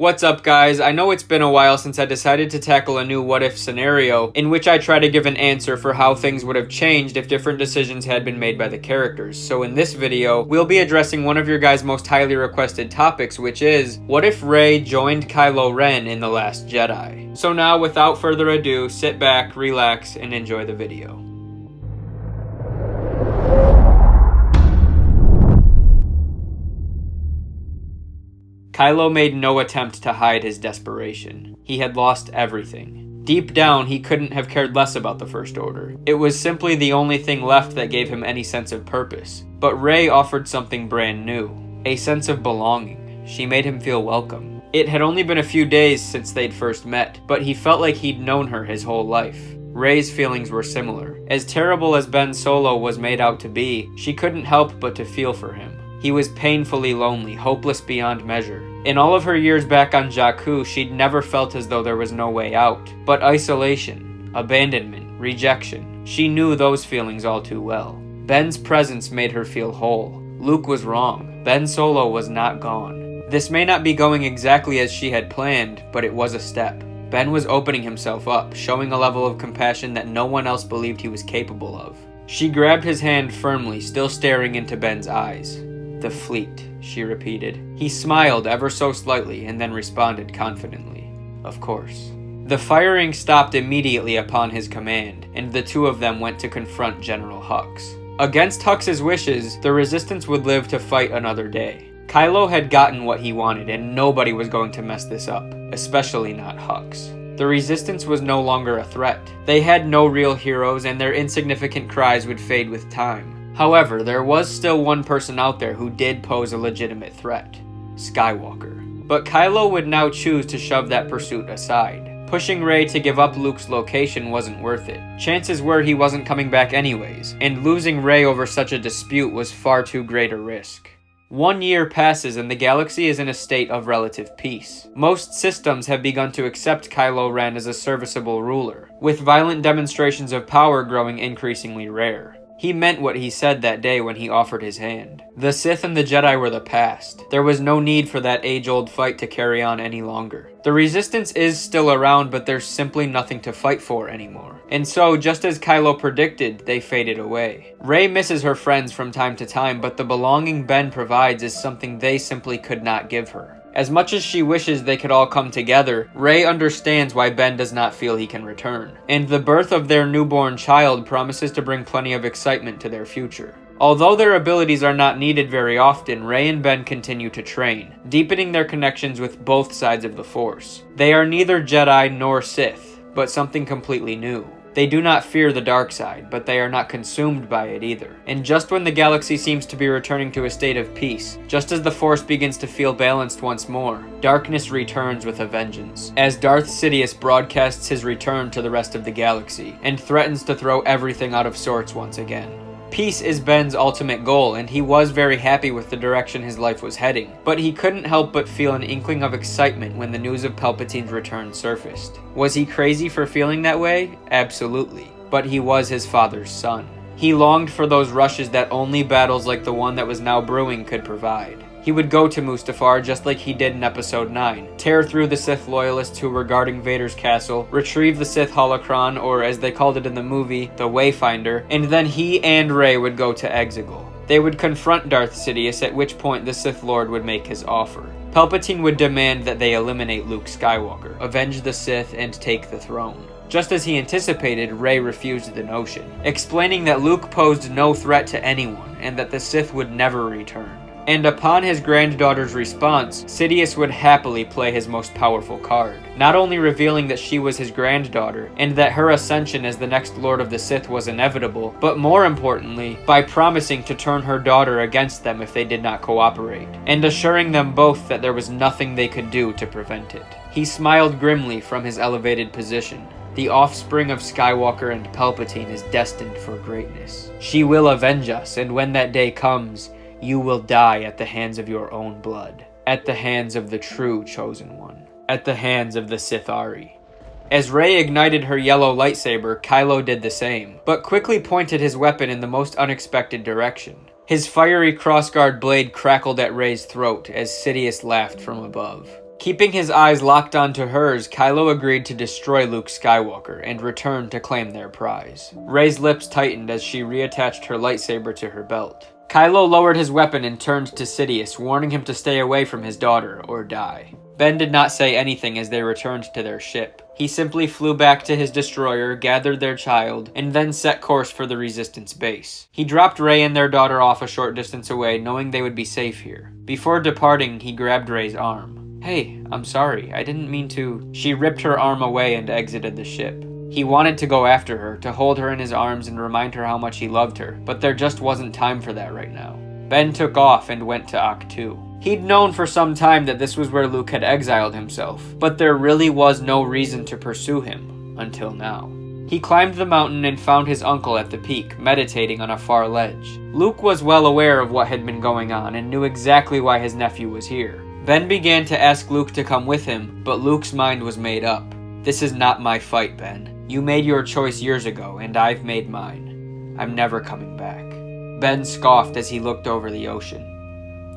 What's up guys, I know it's been a while since I decided to tackle a new what if scenario in which I try to give an answer for how things would have changed if different decisions had been made by the characters. So in this video, we'll be addressing one of your guys' most highly requested topics, which is, what if Rey joined Kylo Ren in The Last Jedi? So now, without further ado, sit back, relax, and enjoy the video. Kylo made no attempt to hide his desperation. He had lost everything. Deep down, he couldn't have cared less about the First Order. It was simply the only thing left that gave him any sense of purpose. But Rey offered something brand new. A sense of belonging. She made him feel welcome. It had only been a few days since they'd first met, but he felt like he'd known her his whole life. Rey's feelings were similar. As terrible as Ben Solo was made out to be, she couldn't help but to feel for him. He was painfully lonely, hopeless beyond measure. In all of her years back on Jakku, she'd never felt as though there was no way out. But isolation, abandonment, rejection, she knew those feelings all too well. Ben's presence made her feel whole. Luke was wrong. Ben Solo was not gone. This may not be going exactly as she had planned, but it was a step. Ben was opening himself up, showing a level of compassion that no one else believed he was capable of. She grabbed his hand firmly, still staring into Ben's eyes. "The fleet," she repeated. He smiled ever so slightly and then responded confidently, "Of course." The firing stopped immediately upon his command, and the two of them went to confront General Hux. Against Hux's wishes, the Resistance would live to fight another day. Kylo had gotten what he wanted, and nobody was going to mess this up, especially not Hux. The Resistance was no longer a threat. They had no real heroes, and their insignificant cries would fade with time. However, there was still one person out there who did pose a legitimate threat: Skywalker. But Kylo would now choose to shove that pursuit aside. Pushing Rey to give up Luke's location wasn't worth it. Chances were he wasn't coming back anyways, and losing Rey over such a dispute was far too great a risk. 1 year passes and the galaxy is in a state of relative peace. Most systems have begun to accept Kylo Ren as a serviceable ruler, with violent demonstrations of power growing increasingly rare. He meant what he said that day when he offered his hand. The Sith and the Jedi were the past. There was no need for that age-old fight to carry on any longer. The Resistance is still around, but there's simply nothing to fight for anymore. And so, just as Kylo predicted, they faded away. Rey misses her friends from time to time, but the belonging Ben provides is something they simply could not give her. As much as she wishes they could all come together, Rey understands why Ben does not feel he can return. And the birth of their newborn child promises to bring plenty of excitement to their future. Although their abilities are not needed very often, Rey and Ben continue to train, deepening their connections with both sides of the Force. They are neither Jedi nor Sith, but something completely new. They do not fear the dark side, but they are not consumed by it either. And just when the galaxy seems to be returning to a state of peace, just as the Force begins to feel balanced once more, darkness returns with a vengeance, as Darth Sidious broadcasts his return to the rest of the galaxy, and threatens to throw everything out of sorts once again. Peace is Ben's ultimate goal, and he was very happy with the direction his life was heading, but he couldn't help but feel an inkling of excitement when the news of Palpatine's return surfaced. Was he crazy for feeling that way? Absolutely. But he was his father's son. He longed for those rushes that only battles like the one that was now brewing could provide. He would go to Mustafar just like he did in Episode 9, tear through the Sith loyalists who were guarding Vader's castle, retrieve the Sith holocron, or as they called it in the movie, the Wayfinder, and then he and Rey would go to Exegol. They would confront Darth Sidious, at which point the Sith Lord would make his offer. Palpatine would demand that they eliminate Luke Skywalker, avenge the Sith, and take the throne. Just as he anticipated, Rey refused the notion, explaining that Luke posed no threat to anyone, and that the Sith would never return. And upon his granddaughter's response, Sidious would happily play his most powerful card, not only revealing that she was his granddaughter, and that her ascension as the next Lord of the Sith was inevitable, but more importantly, by promising to turn her daughter against them if they did not cooperate, and assuring them both that there was nothing they could do to prevent it. He smiled grimly from his elevated position. The offspring of Skywalker and Palpatine is destined for greatness. She will avenge us, and when that day comes, you will die at the hands of your own blood. At the hands of the true Chosen One. At the hands of the Sithari. As Rey ignited her yellow lightsaber, Kylo did the same, but quickly pointed his weapon in the most unexpected direction. His fiery crossguard blade crackled at Rey's throat as Sidious laughed from above. Keeping his eyes locked onto hers, Kylo agreed to destroy Luke Skywalker and return to claim their prize. Rey's lips tightened as she reattached her lightsaber to her belt. Kylo lowered his weapon and turned to Sidious, warning him to stay away from his daughter or die. Ben did not say anything as they returned to their ship. He simply flew back to his destroyer, gathered their child, and then set course for the Resistance base. He dropped Rey and their daughter off a short distance away, knowing they would be safe here. Before departing, he grabbed Rey's arm. "Hey, I'm sorry, I didn't mean to." She ripped her arm away and exited the ship. He wanted to go after her, to hold her in his arms and remind her how much he loved her, but there just wasn't time for that right now. Ben took off and went to Ahch-To. He'd known for some time that this was where Luke had exiled himself, but there really was no reason to pursue him, until now. He climbed the mountain and found his uncle at the peak, meditating on a far ledge. Luke was well aware of what had been going on and knew exactly why his nephew was here. Ben began to ask Luke to come with him, but Luke's mind was made up. "This is not my fight, Ben. You made your choice years ago, and I've made mine. I'm never coming back." Ben scoffed as he looked over the ocean.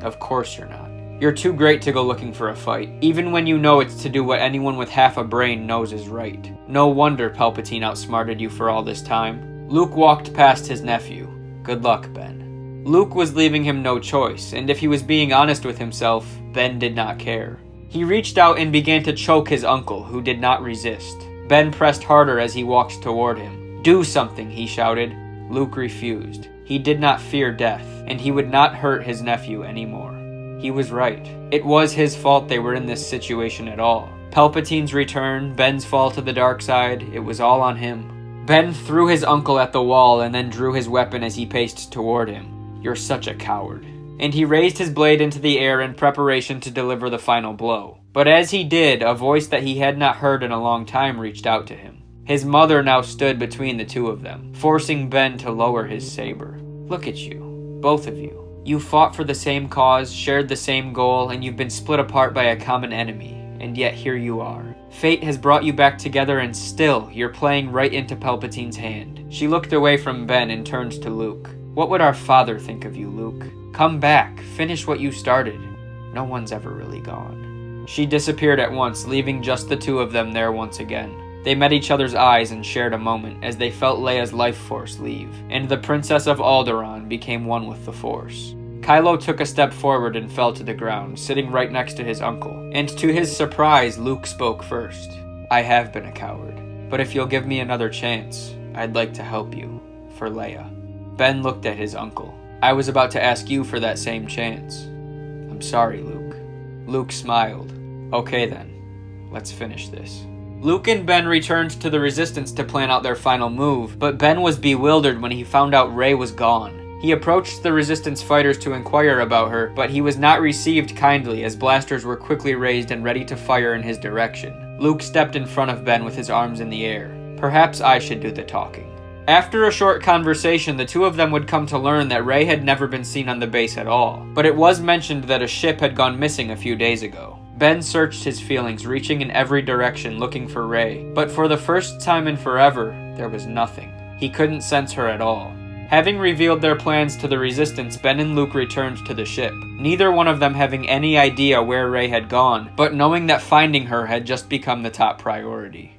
"Of course you're not. You're too great to go looking for a fight, even when you know it's to do what anyone with half a brain knows is right. No wonder Palpatine outsmarted you for all this time." Luke walked past his nephew. "Good luck, Ben." Luke was leaving him no choice, and if he was being honest with himself, Ben did not care. He reached out and began to choke his uncle, who did not resist. Ben pressed harder as he walked toward him. "Do something," he shouted. Luke refused. He did not fear death, and he would not hurt his nephew anymore. He was right. It was his fault they were in this situation at all. Palpatine's return, Ben's fall to the dark side, it was all on him. Ben threw his uncle at the wall and then drew his weapon as he paced toward him. "You're such a coward." And he raised his blade into the air in preparation to deliver the final blow. But as he did, a voice that he had not heard in a long time reached out to him. His mother now stood between the two of them, forcing Ben to lower his saber. "Look at you, both of you. You fought for the same cause, shared the same goal, and you've been split apart by a common enemy, and yet here you are. Fate has brought you back together, and still, you're playing right into Palpatine's hand." She looked away from Ben and turned to Luke. "What would our father think of you, Luke? Come back, finish what you started. No one's ever really gone." She disappeared at once, leaving just the two of them there once again. They met each other's eyes and shared a moment as they felt Leia's life force leave, and the Princess of Alderaan became one with the Force. Kylo took a step forward and fell to the ground, sitting right next to his uncle, and to his surprise, Luke spoke first. "I have been a coward, but if you'll give me another chance, I'd like to help you, for Leia." Ben looked at his uncle. "I was about to ask you for that same chance." "I'm sorry, Luke." Luke smiled. "Okay then, let's finish this." Luke and Ben returned to the Resistance to plan out their final move, but Ben was bewildered when he found out Rey was gone. He approached the Resistance fighters to inquire about her, but he was not received kindly as blasters were quickly raised and ready to fire in his direction. Luke stepped in front of Ben with his arms in the air. "Perhaps I should do the talking." After a short conversation, the two of them would come to learn that Rey had never been seen on the base at all, but it was mentioned that a ship had gone missing a few days ago. Ben searched his feelings, reaching in every direction looking for Rey, but for the first time in forever, there was nothing. He couldn't sense her at all. Having revealed their plans to the Resistance, Ben and Luke returned to the ship, neither one of them having any idea where Rey had gone, but knowing that finding her had just become the top priority.